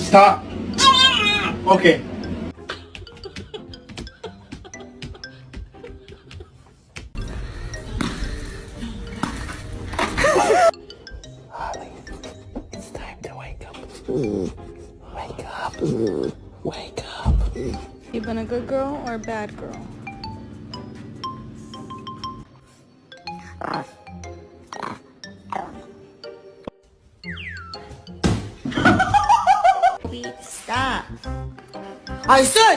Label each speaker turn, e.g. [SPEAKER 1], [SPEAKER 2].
[SPEAKER 1] Stop. Okay. Holly, it's time to wake up. Wake up. Wake up.
[SPEAKER 2] You been a good girl or a bad girl?
[SPEAKER 3] Stop. I said